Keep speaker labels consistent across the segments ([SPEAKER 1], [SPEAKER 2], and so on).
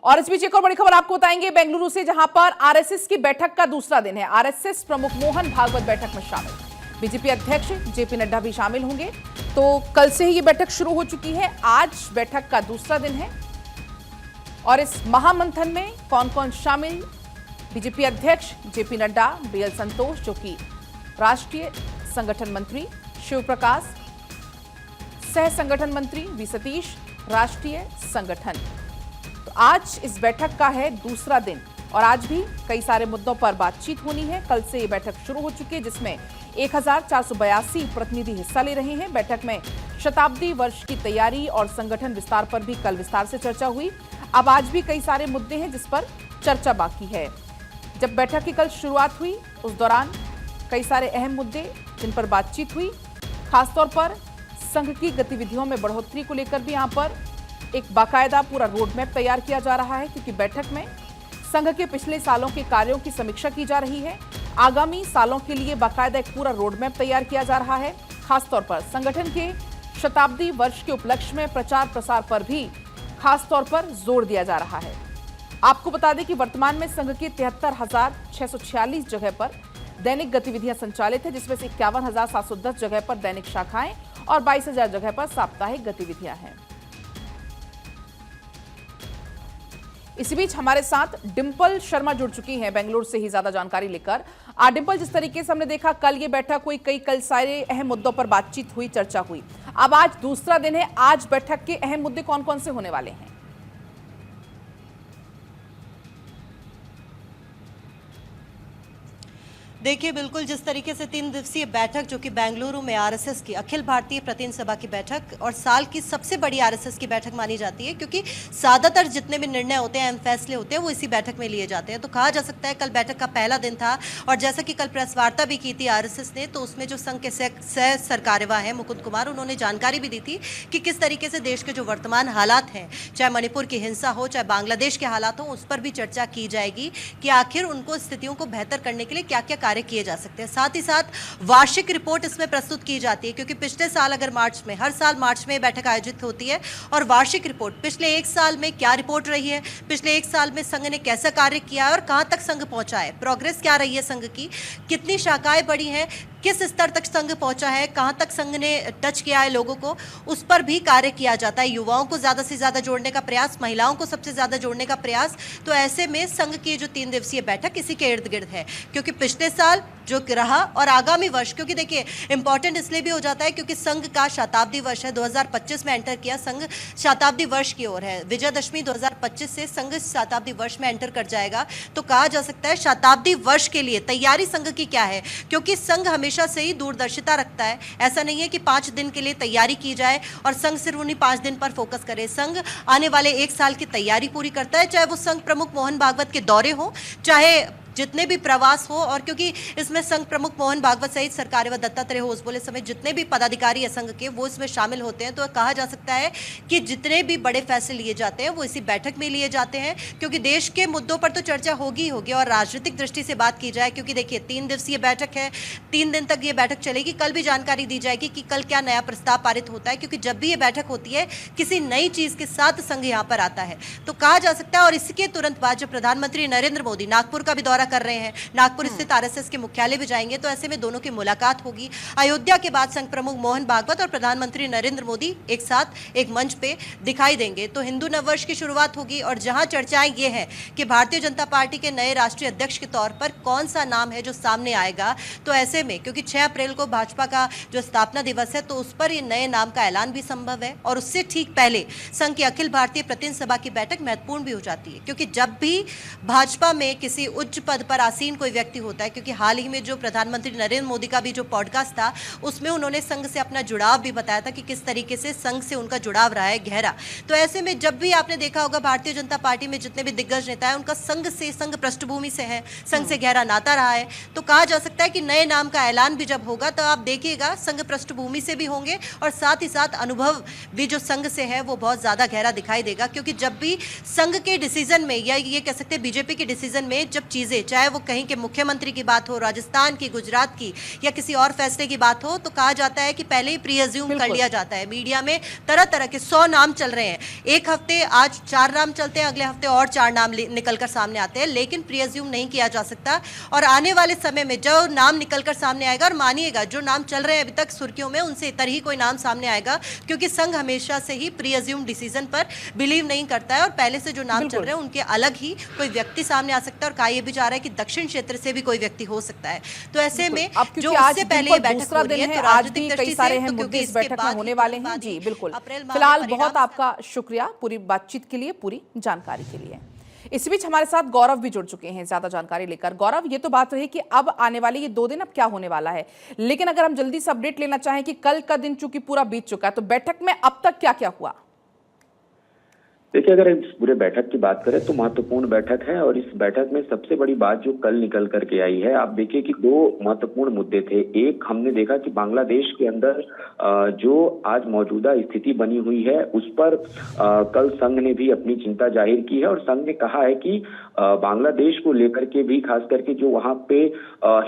[SPEAKER 1] और इस बीच एक और बड़ी खबर आपको बताएंगे बेंगलुरु से, जहां पर आरएसएस की बैठक का दूसरा दिन है। आरएसएस प्रमुख मोहन भागवत बैठक में शामिल, बीजेपी अध्यक्ष जेपी नड्डा भी शामिल होंगे। तो कल से ही ये बैठक शुरू हो चुकी है, आज बैठक का दूसरा दिन है। और इस महामंथन में कौन कौन शामिल? बीजेपी अध्यक्ष जेपी नड्डा, बीएल संतोष जो कि राष्ट्रीय संगठन मंत्री, शिव प्रकाश सह संगठन मंत्री, वी सतीश राष्ट्रीय संगठन। तो आज इस बैठक का है दूसरा दिन और आज भी कई सारे मुद्दों पर बातचीत होनी है। कल से ये बैठक शुरू हो चुकी है, जिसमें 1482 प्रतिनिधि हिस्सा ले रहे हैं। बैठक में शताब्दी वर्ष की तैयारी और संगठन विस्तार पर भी कल विस्तार से चर्चा हुई। अब आज भी कई सारे मुद्दे हैं जिस पर चर्चा बाकी है। जब बैठक की कल शुरुआत हुई उस दौरान कई सारे अहम मुद्दे जिन पर बातचीत हुई, खासतौर पर संघ की गतिविधियों में बढ़ोतरी को लेकर भी यहां पर एक बाकायदा पूरा रोड मैप तैयार किया जा रहा है, क्योंकि बैठक में संघ के पिछले सालों के कार्यों की समीक्षा की जा रही है। आगामी सालों के लिए बाकायदा एक पूरा रोड मैप तैयार किया जा रहा है। खासतौर पर संगठन के शताब्दी वर्ष के उपलक्ष्य में प्रचार प्रसार पर भी खासतौर पर जोर दिया जा रहा है। आपको बता दें कि वर्तमान में संघ के 73,646 जगह पर दैनिक गतिविधियां संचालित है, जिसमें से 51,710 जगह पर दैनिक शाखाएं और 22,000 जगह पर साप्ताहिक गतिविधियां हैं। इसी बीच हमारे साथ डिंपल शर्मा जुड़ चुकी हैं बेंगलुरु से ही ज्यादा जानकारी लेकर। डिंपल, जिस तरीके से हमने देखा कल ये बैठक हुई, कल सारे अहम मुद्दों पर बातचीत हुई, चर्चा हुई। अब आज दूसरा दिन है, आज बैठक के अहम मुद्दे कौन कौन से होने वाले हैं?
[SPEAKER 2] देखिए, बिल्कुल जिस तरीके से 3 दिवसीय बैठक जो कि बेंगलुरु में आरएसएस की अखिल भारतीय प्रतिनिधि सभा की बैठक और साल की सबसे बड़ी आरएसएस की बैठक मानी जाती है, क्योंकि ज़्यादातर जितने भी निर्णय होते हैं, अहम फैसले होते हैं, वो इसी बैठक में लिए जाते हैं। तो कहा जा सकता है कल बैठक का पहला दिन था। और जैसा कि कल प्रेस वार्ता भी की थी आरएसएस ने, तो उसमें जो संघ के सह सरकार्यवाह हैं मुकुंद कुमार, उन्होंने जानकारी भी दी थी कि किस तरीके से देश के जो वर्तमान हालात हैं, चाहे मणिपुर की हिंसा हो, चाहे बांग्लादेश के हालात हो, उस पर भी चर्चा की जाएगी कि आखिर उनको स्थितियों को बेहतर करने के लिए क्या क्या कार्य किए जा सकते हैं। साथ ही साथ वार्षिक रिपोर्ट इसमें प्रस्तुत की जाती है, क्योंकि पिछले साल अगर मार्च में, हर साल मार्च में बैठक आयोजित होती है, और वार्षिक रिपोर्ट पिछले 1 साल में क्या रिपोर्ट रही है, पिछले 1 साल में संघ ने कैसा कार्य किया है और कहां तक संघ पहुंचा है, प्रोग्रेस क्या रही है संघ की, कितनी शाखाएं बढ़ी हैं, किस स्तर तक संघ पहुंचा है, कहां तक संघ ने टच किया है लोगों को, उस पर भी कार्य किया जाता है। युवाओं को ज्यादा से ज्यादा जोड़ने का प्रयास, महिलाओं को सबसे ज्यादा जोड़ने का प्रयास। तो ऐसे में संघ की जो 3 दिवसीय बैठक इसी के इर्द गिर्द है, क्योंकि पिछले साल जो रहा और आगामी वर्ष, क्योंकि देखिए इंपॉर्टेंट इसलिए भी हो जाता है क्योंकि संघ का शताब्दी वर्ष है। 2025 में एंटर किया, संघ शताब्दी वर्ष की ओर है। विजयदशमी 2025 से संघ शताब्दी वर्ष में एंटर कर जाएगा। तो कहा जा सकता है शताब्दी वर्ष के लिए तैयारी संघ की क्या है, क्योंकि संघ हमेशा से ही दूरदर्शिता रखता है। ऐसा नहीं है कि 5 दिन के लिए तैयारी की जाए और संघ सिर्फ उन्हीं 5 दिन पर फोकस करे। संघ आने वाले 1 साल की तैयारी पूरी करता है, चाहे वो संघ प्रमुख मोहन भागवत के दौरे हो, चाहे जितने भी प्रवास हो। और क्योंकि इसमें संघ प्रमुख मोहन भागवत सहित सरकार्यवाह दत्तात्रेय होसबोले समेत जितने भी पदाधिकारी है संघ के, वो इसमें शामिल होते हैं। तो कहा जा सकता है कि जितने भी बड़े फैसले लिए जाते हैं वो इसी बैठक में लिए जाते हैं, क्योंकि देश के मुद्दों पर तो चर्चा होगी ही होगी। और राजनीतिक दृष्टि से बात की जाए, क्योंकि देखिए 3 दिवसीय बैठक है, 3 दिन तक ये बैठक चलेगी। कल भी जानकारी दी जाएगी कि कल क्या नया प्रस्ताव पारित होता है, क्योंकि जब भी ये बैठक होती है किसी नई चीज के साथ संघ यहाँ पर आता है। तो कहा जा सकता है, और इसके तुरंत बाद जब प्रधानमंत्री नरेंद्र मोदी नागपुर का भी दौरा कर रहे हैं, नागपुर स्थित आरएसएस के मुख्यालय भी जाएंगे, तो ऐसे में दोनों की मुलाकात होगी। अयोध्या के बाद संघ प्रमुख मोहन भागवत और प्रधानमंत्री नरेंद्र मोदी एक साथ एक मंच पे दिखाई देंगे। तो हिंदू नववर्ष की शुरुआत होगी, और जहां चर्चाएं ये है कि भारतीय जनता पार्टी के नए राष्ट्रीय अध्यक्ष के तौर पर कौन सा नाम है जो सामने आएगा। तो ऐसे में क्योंकि 6 अप्रैल को भाजपा का जो स्थापना दिवस है, तो उस पर ये नए नाम का ऐलान भी संभव है। और उससे ठीक पहले संघ की अखिल भारतीय प्रतिनिधि सभा की बैठक महत्वपूर्ण भी हो जाती है, क्योंकि जब भी भाजपा में किसी उच्च पद पर आसीन कोई व्यक्ति होता है, क्योंकि हाल ही में जो प्रधानमंत्री नरेंद्र मोदी का भी जो पॉडकास्ट था, उसमें उन्होंने संघ से अपना जुड़ाव भी बताया था कि किस तरीके से संघ से उनका जुड़ाव रहा है गहरा। तो ऐसे में जब भी आपने देखा होगा भारतीय जनता पार्टी में जितने भी दिग्गज नेता है, उनका संघ से, संघ पृष्ठभूमि से है, संघ से गहरा नाता रहा है। तो कहा जा सकता है कि नए नाम का ऐलान भी जब होगा, तो आप देखिएगा संघ पृष्ठभूमि से भी होंगे और साथ ही साथ अनुभव भी जो संघ से है वो बहुत ज्यादा गहरा दिखाई देगा। क्योंकि जब भी संघ के डिसीजन में, या ये कह सकते हैं बीजेपी के डिसीजन में, जब चीजें चाहे वो कहीं के मुख्यमंत्री की बात हो, राजस्थान की, गुजरात की या किसी और फैसले की बात हो, तो कहा जाता है कि पहले ही प्री अज्यूम कर लिया जाता है। मीडिया में तरह तरह के 100 नाम चल रहे हैं, एक हफ्ते आज 4 नाम चलते हैं, अगले हफ्ते और 4 नाम निकलकर सामने आते हैं, लेकिन प्री अज्यूम नहीं किया जा सकता। और आने वाले समय में जो नाम निकलकर सामने आएगा, और मानिएगा जो नाम चल रहे हैं अभी तक सुर्खियों में, उनसे इतर ही कोई नाम सामने आएगा, क्योंकि संघ हमेशा से ही प्री अज्यूम डिसीजन पर बिलीव नहीं करता है। और पहले से जो नाम चल रहे हैं उनके अलग ही कोई व्यक्ति सामने आ सकता है, और कहा यह भी जा रहा है कि दक्षिण क्षेत्र से भी कोई व्यक्ति हो सकता है। तो ऐसे में जो उससे पहले ये बैठक हो रही है, तो
[SPEAKER 1] आज भी कई सारे हैं मुद्दे इस बैठक में होने वाले हैं। जी बिल्कुल, फिलहाल बहुत आपका शुक्रिया पूरी बातचीत के लिए, पूरी जानकारी के लिए। इस बीच हमारे साथ गौरव भी जुड़ चुके हैं ज्यादा जानकारी लेकर। गौरव, ये तो बात रही कि अब आने वाले ये 2 दिन अब क्या होने वाला है, लेकिन अगर हम जल्दी से अपडेट लेना चाहें कि कल का दिन चूंकि पूरा बीत चुका है, तो बैठक में अब तक क्या क्या हुआ?
[SPEAKER 3] देखिए, अगर इस पूरे बैठक की बात करें तो महत्वपूर्ण बैठक है, और इस बैठक में सबसे बड़ी बात जो कल निकल करके आई है, आप देखिए कि 2 महत्वपूर्ण मुद्दे थे। एक, हमने देखा कि बांग्लादेश के अंदर जो आज मौजूदा स्थिति बनी हुई है उस पर कल संघ ने भी अपनी चिंता जाहिर की है, और संघ ने कहा है कि बांग्लादेश को लेकर के भी, खास करके जो वहां पे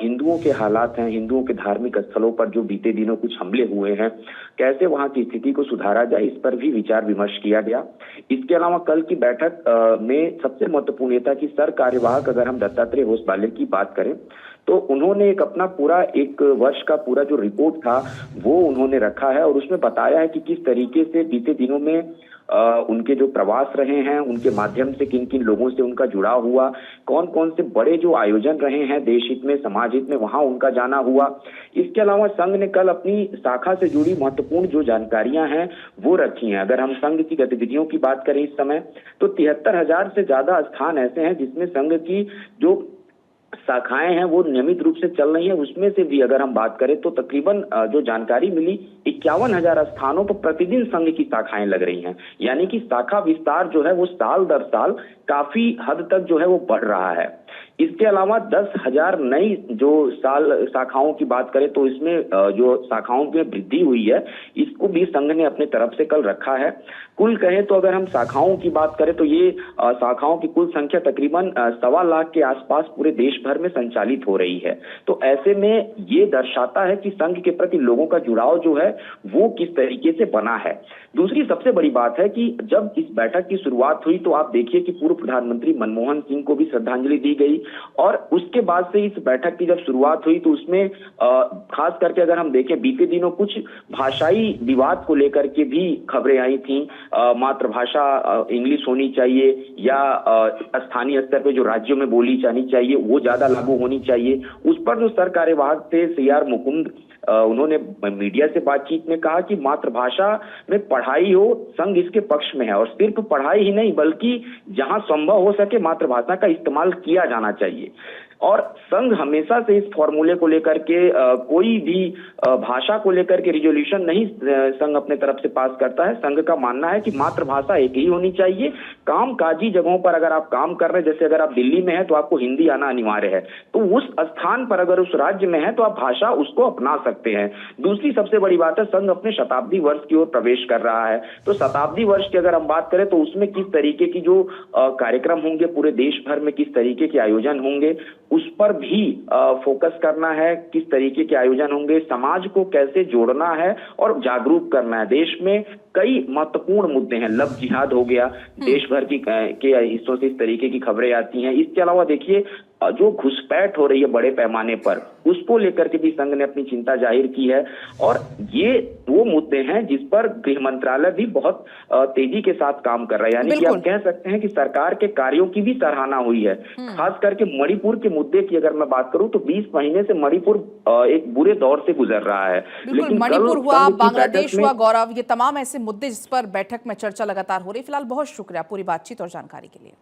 [SPEAKER 3] हिंदुओं के हालात हैं, हिंदुओं के धार्मिक स्थलों पर जो बीते दिनों कुछ हमले हुए हैं, कैसे वहां की स्थिति को सुधारा जाए, इस पर भी विचार विमर्श किया गया। इसके अलावा कल की बैठक में सबसे महत्वपूर्ण ये था कि सर कार्यवाहक, अगर हम दत्तात्रेय होसबाले की बात करें, तो उन्होंने एक अपना पूरा 1 वर्ष का पूरा जो रिपोर्ट था वो उन्होंने रखा है, और उसमें बताया है कि किस तरीके से बीते दिनों में उनके जो प्रवास रहे हैं, उनके माध्यम से किन किन लोगों से उनका जुड़ाव हुआ, कौन कौन से बड़े जो आयोजन रहे हैं देश हित में, समाज हित में, वहां उनका जाना हुआ। इसके अलावा संघ ने कल अपनी शाखा से जुड़ी महत्वपूर्ण जो जानकारियां हैं वो रखी हैं। अगर हम संघ की गतिविधियों की बात करें इस समय, तो 73,000 से ज्यादा स्थान ऐसे हैं जिसमें संघ की जो शाखाएं हैं वो नियमित रूप से चल रही हैं। उसमें से भी अगर हम बात करें तो तकरीबन जो जानकारी मिली, 51,000 स्थानों पर प्रतिदिन संघ की शाखाएं लग रही हैं, यानी कि शाखा विस्तार जो है वो साल दर साल काफी हद तक जो है वो बढ़ रहा है। इसके अलावा 10,000 नई जो शाखाओं की बात करें तो इसमें जो शाखाओं में वृद्धि हुई है, इसको भी संघ ने अपने तरफ से कल रखा है। कुल कहें तो अगर हम शाखाओं की बात करें तो ये शाखाओं की कुल संख्या तकरीबन 1.25 लाख के आसपास पूरे देश भर में संचालित हो रही है। तो ऐसे में ये दर्शाता है कि संघ के प्रति लोगों का जुड़ाव जो है वो किस तरीके से बना है। दूसरी सबसे बड़ी बात है कि जब इस बैठक की शुरुआत हुई तो आप देखिए कि पूर्व प्रधानमंत्री मनमोहन सिंह को भी श्रद्धांजलि दी गई, और उसके बाद से इस बैठक की जब शुरुआत हुई तो उसमें खास करके अगर हम देखें बीते दिनों कुछ भाषाई विवाद को लेकर के भी खबरें आई थी। मातृभाषा इंग्लिश होनी चाहिए या स्थानीय स्तर पे जो राज्यों में बोली जानी चाहिए वो ज्यादा लागू होनी चाहिए। उस पर जो सर कार्यवाहक थे CR मुकुंद, उन्होंने मीडिया से बातचीत में कहा कि मातृभाषा में पढ़ाई हो, संघ इसके पक्ष में है, और सिर्फ पढ़ाई ही नहीं बल्कि जहां संभव हो सके मातृभाषा का इस्तेमाल किया जाना चाहिए। और संघ हमेशा से इस फॉर्मूले को लेकर के कोई भी भाषा को लेकर के रिजोल्यूशन नहीं संघ अपने तरफ से पास करता है। संघ का मानना है कि मातृभाषा एक ही होनी चाहिए। कामकाजी जगहों पर अगर आप काम कर रहे हैं, जैसे अगर आप दिल्ली में हैं तो आपको हिंदी आना अनिवार्य है, तो उस स्थान पर अगर उस राज्य में है तो आप भाषा उसको अपना सकते हैं। दूसरी सबसे बड़ी बात है, संघ अपने शताब्दी वर्ष की ओर प्रवेश कर रहा है, तो शताब्दी वर्ष की अगर हम बात करें तो उसमें किस तरीके की जो कार्यक्रम होंगे, पूरे देश भर में किस तरीके के आयोजन होंगे उस पर भी फोकस करना है। किस तरीके के आयोजन होंगे, समाज को कैसे जोड़ना है और जागरूक करना है। देश में कई महत्वपूर्ण मुद्दे हैं, लव जिहाद हो गया, देश भर के हिस्सों से इस तरीके की खबरें आती हैं। इसके अलावा देखिए जो घुसपैठ हो रही है बड़े पैमाने पर, उसको लेकर के भी संघ ने अपनी चिंता जाहिर की है, और ये वो मुद्दे हैं जिस पर गृह मंत्रालय भी बहुत तेजी के साथ काम कर रहा है। यानी कि आप कह सकते हैं कि सरकार के कार्यों की भी सराहना हुई है। खास करके मणिपुर के मुद्दे की अगर मैं बात करूं तो 20 महीने से मणिपुर एक बुरे दौर से गुजर रहा है।
[SPEAKER 1] लेकिन मणिपुर हुआ, बांग्लादेश हुआ, गौरव, ये तमाम ऐसे मुद्दे जिस पर बैठक में चर्चा लगातार हो रही। फिलहाल बहुत शुक्रिया पूरी बातचीत और जानकारी के लिए।